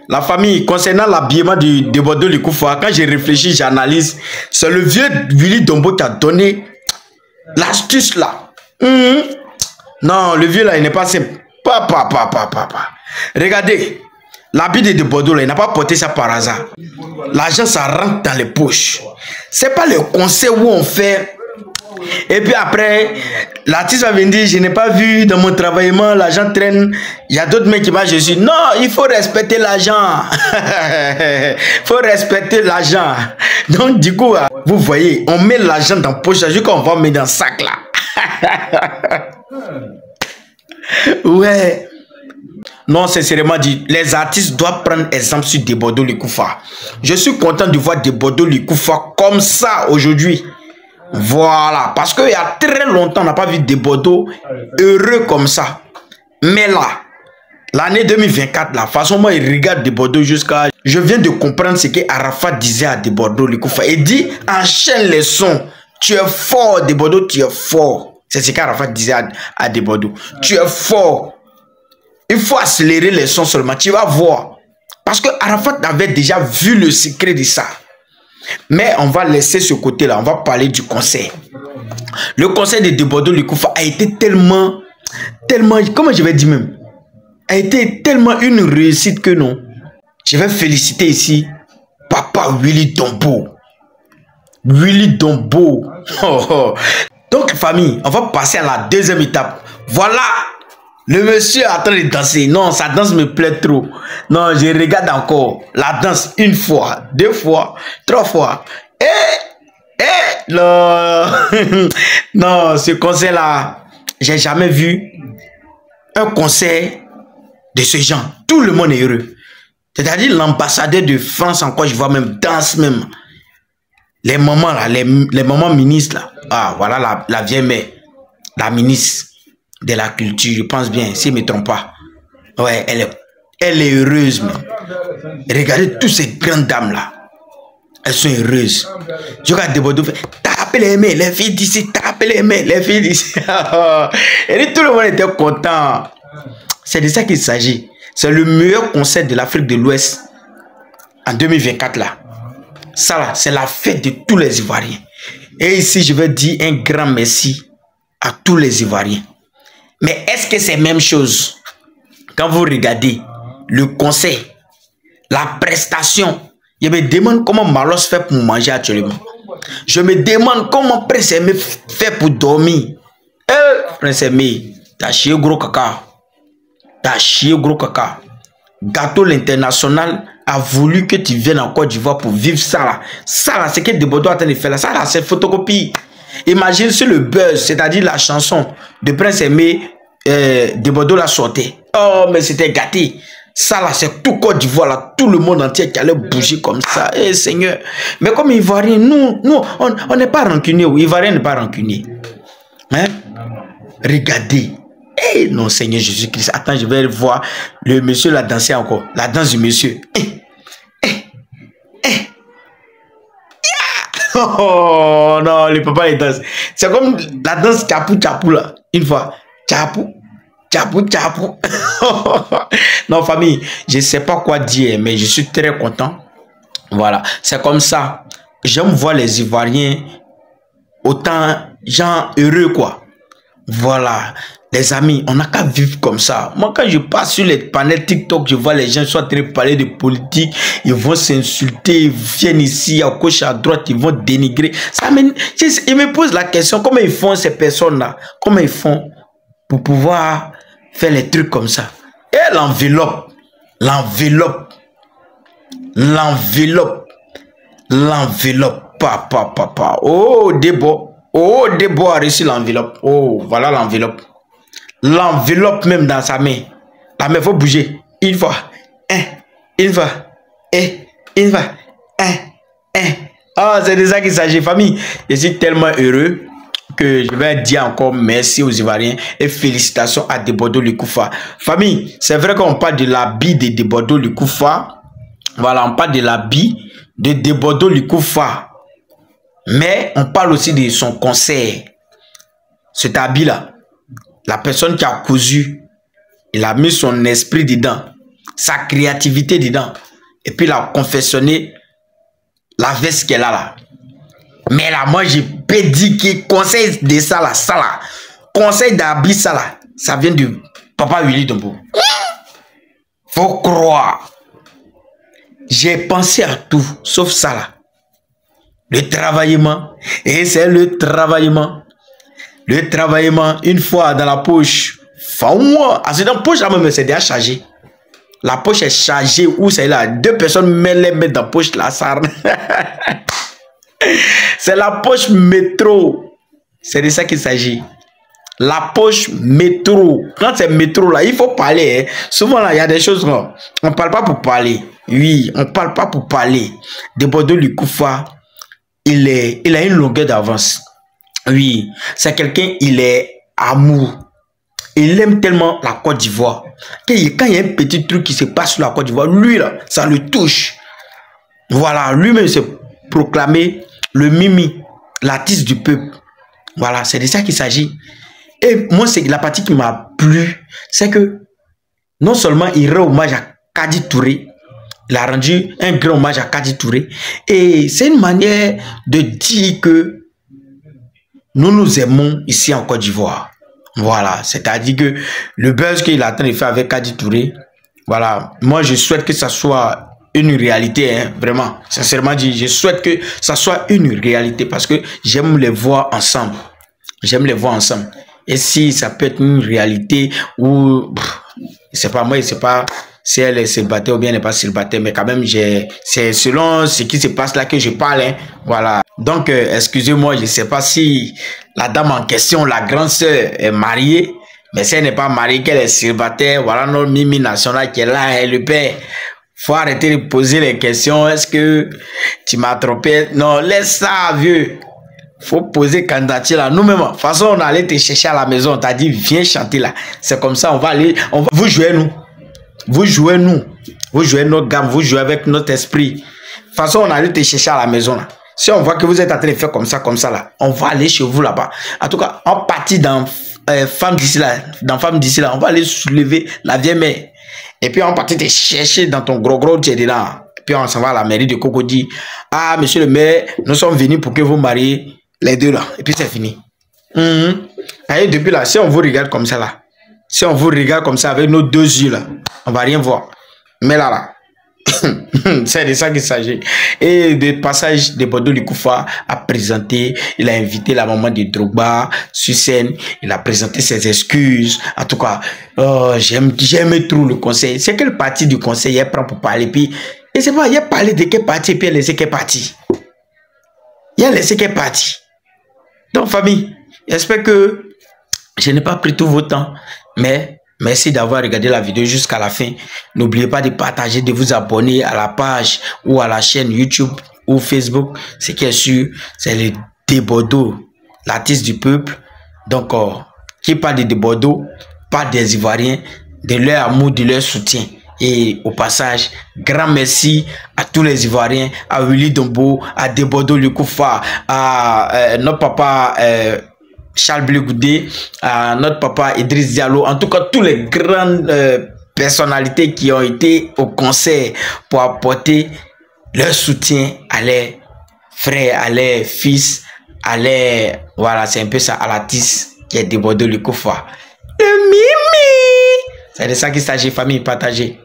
La famille, concernant l'habillement de Bordeaux Likoufa, quand j'ai réfléchi, j'analyse, c'est le vieux Willy Dombo qui a donné l'astuce là. Non, le vieux là, il n'est pas simple. Papa. Regardez, l'habit de Bordeaux là, il n'a pas porté ça par hasard. L'argent, ça rentre dans les poches. C'est pas le conseil où on fait. Et puis après, l'artiste va venir dire, je n'ai pas vu dans mon travaillement, l'argent traîne. Il y a d'autres mecs qui vont, je suis, non, il faut respecter l'argent. Il faut respecter l'argent. Donc du coup, vous voyez, on met l'argent dans la poche, juste qu'on va mettre dans le sac là. Ouais. Non, sincèrement dit, les artistes doivent prendre exemple sur des Bordeaux Likoufa. Je suis content de voir des Bordeaux Likoufa comme ça aujourd'hui. Voilà, parce qu'il y a très longtemps, on n'a pas vu des Bordeaux heureux comme ça. Mais là, l'année 2024, la façon dont il regarde des Bordeaux jusqu'à... Je viens de comprendre ce que Arafat disait à des Bordeaux Likoufa. Il dit, enchaîne les sons. Tu es fort, des Bordeaux, tu es fort. C'est ce qu'Arafat disait à des Bordeaux. Tu es fort. Il faut accélérer les sons seulement. Tu vas voir. Parce que Arafat avait déjà vu le secret de ça. Mais on va laisser ce côté-là. On va parler du concert. Le concert de Bordeaux Likoufa a été tellement, comment je vais dire même, a été tellement une réussite que non. Je vais féliciter ici Papa Willy Dombo. Willy Dombo. Donc famille, on va passer à la deuxième étape. Voilà. Le monsieur est en train de danser. Non, sa danse me plaît trop. Non, je regarde encore la danse une fois, deux fois, trois fois. Non. Non, ce concert-là, j'ai jamais vu un concert de ce genre. Tout le monde est heureux. C'est-à-dire l'ambassadeur de France encore, je vois même, danse même. Les mamans là, les mamans ministres là. Ah, voilà la vieille mère, la ministre de la culture, je pense bien, si je ne me trompe pas. Ouais, elle est heureuse, même. Regardez toutes ces grandes dames là. Elles sont heureuses. Je regarde des Bordeaux, tapez les mains, les filles d'ici, tapez les mains, les filles d'ici. Et tout le monde était content. C'est de ça qu'il s'agit. C'est le meilleur concert de l'Afrique de l'Ouest en 2024 là. Ça là, c'est la fête de tous les Ivoiriens. Et ici, je veux dire un grand merci à tous les Ivoiriens. Mais est-ce que c'est la même chose quand vous regardez le concert, la prestation? Je me demande comment Malos fait pour manger actuellement. Je me demande comment Prince Aimé fait pour dormir. Prince Aimé, t'as chié gros caca. T'as chié gros caca. Gâteau l'International a voulu que tu viennes en Côte d'Ivoire pour vivre ça là. Ça là, c'est que des Bordeaux a train de faire là. Ça là, c'est photocopie. Imagine sur le buzz, c'est-à-dire la chanson de Prince Aimé, de Bordeaux la sortait. Oh, mais c'était gâté. Ça là, c'est tout Côte d'Ivoire là, tout le monde entier qui allait bouger comme ça. Eh Seigneur. Mais comme Ivoirien, nous, on n'est pas rancunier. Ivoirien n'est pas rancunier. Hein? Regardez. Eh non, Seigneur Jésus-Christ. Attends, je vais voir le monsieur la danser encore. La danse du monsieur. Oh non, le papa il danse. C'est comme la danse tchapou là. Une fois. Tchapou. Non, famille, je ne sais pas quoi dire, mais je suis très content. Voilà, c'est comme ça. J'aime voir les Ivoiriens autant gens heureux, quoi. Voilà, les amis, on n'a qu'à vivre comme ça. Moi, quand je passe sur les panels TikTok, je vois les gens sont en train de parler de politique, ils vont s'insulter, ils viennent ici à gauche, à droite, ils vont dénigrer. Ils me posent la question, comment ils font ces personnes-là? Comment ils font pour pouvoir faire les trucs comme ça? Et l'enveloppe, papa. Oh, Debo a reçu l'enveloppe. Oh, voilà l'enveloppe. L'enveloppe même dans sa main. La main, il faut bouger. Une fois. Une fois. Ah, c'est de ça qu'il s'agit, famille. Je suis tellement heureux que je vais dire encore merci aux Ivoiriens et félicitations à Bordeaux Likoufa. Famille, c'est vrai qu'on parle de l'habit de Bordeaux Likoufa. Voilà, on parle de l'habit de Bordeaux Likoufa. Mais on parle aussi de son concert. Cet habit-là, la personne qui a cousu, il a mis son esprit dedans. sa créativité dedans. Et puis, il a confectionné la veste qu'elle a là. Mais là, moi, je peux dire que conseil de ça là, conseil d'habiller ça là, ça vient de Papa Willy Dombo. Faut croire. J'ai pensé à tout, sauf ça là. Le travaillement. Et c'est le travaillement. Le travaillement, une fois dans la poche. C'est dans la poche là même, c'est déjà chargé. La poche est chargée, où c'est là? 2 personnes mettent les mains dans la poche là, ça. C'est la poche métro. C'est de ça qu'il s'agit. La poche métro. Quand c'est métro là, il faut parler. Hein. Souvent là, il y a des choses on ne parle pas pour parler. Oui, on ne parle pas pour parler. Debodo Likoufa, il a une longueur d'avance. Oui, c'est quelqu'un, il est amour. Il aime tellement la Côte d'Ivoire. Quand il y a un petit truc qui se passe sur la Côte d'Ivoire, lui là, ça le touche. Voilà, lui-même s'est proclamé le Mimi, l'artiste du peuple. Voilà, c'est de ça qu'il s'agit. Et moi, c'est la partie qui m'a plu, c'est que non seulement il rend hommage à Kadi Touré, il a rendu un grand hommage à Kadi Touré, et c'est une manière de dire que nous nous aimons ici en Côte d'Ivoire. Voilà, c'est-à-dire que le buzz qu'il est en train de faire avec Kadi Touré, voilà, moi je souhaite que ça soit une réalité, hein, vraiment, sincèrement dit, je souhaite que ça soit une réalité parce que j'aime les voir ensemble. J'aime les voir ensemble. Et si ça peut être une réalité où, c'est pas moi, c'est pas si elle est célibataire ou bien elle n'est pas célibataire, mais quand même, c'est selon ce qui se passe là que je parle, hein, voilà. Donc, excusez-moi, je ne sais pas si la dame en question, la grande sœur, est mariée, mais si elle n'est pas mariée, qu'elle est célibataire, voilà notre Mimi nationale qui est là, et le père. Faut arrêter de poser les questions. Est-ce que tu m'as trompé? Non, laisse ça, vieux. Faut poser candidature là. Nous-mêmes, de toute façon, on allait te chercher à la maison. On t'a dit, viens chanter là. C'est comme ça, on va aller. Vous jouez nous. Vous jouez nous. Vous jouez notre gamme. Vous jouez avec notre esprit. De toute façon, on allait te chercher à la maison là. Si on voit que vous êtes en train de faire comme ça là, on va aller chez vous là-bas. En tout cas, on partit dans Femme d'ici là. Dans Femme d'ici là, on va aller soulever la vieille mère. Et puis on partit te chercher dans ton gros tu es dedans. Et puis on s'en va à la mairie de Cocody. Ah, monsieur le maire, nous sommes venus pour que vous mariez les deux là. Et puis c'est fini. Et depuis là, si on vous regarde comme ça là, si on vous regarde comme ça avec nos 2 yeux là, on va rien voir. Mais là, c'est de ça qu'il s'agit. Et de passage de Debodo Likoufa a présenté, il a invité la maman de Drogba sur scène, il a présenté ses excuses. En tout cas, j'aime trop le conseil. C'est quelle partie du conseil elle prend pour parler? Puis, et c'est pas, il a parlé de quelle partie, puis elle a laissé quelle partie. Il a laissé quelle partie. Donc, famille, j'espère que je n'ai pas pris tout votre temps, mais merci d'avoir regardé la vidéo jusqu'à la fin. N'oubliez pas de partager, de vous abonner à la page ou à la chaîne YouTube ou Facebook. Ce qui est sûr, c'est le Debodo, l'artiste du peuple. Donc, qui parle de Debodo, parle des Ivoiriens, de leur amour, de leur soutien. Et au passage, grand merci à tous les Ivoiriens, à Willy Dombo, à Debodo Likoufa, à notre papa Charles Blé Goudé, à notre papa Idriss Diallo, en tout cas tous les grandes personnalités qui ont été au concert pour apporter leur soutien à leurs frères, à leurs fils, à leurs, voilà, c'est un peu ça, à l'artiste qui est Debodo Likoufa. Le Mimi! C'est de ça qu'il s'agit, famille, partagée.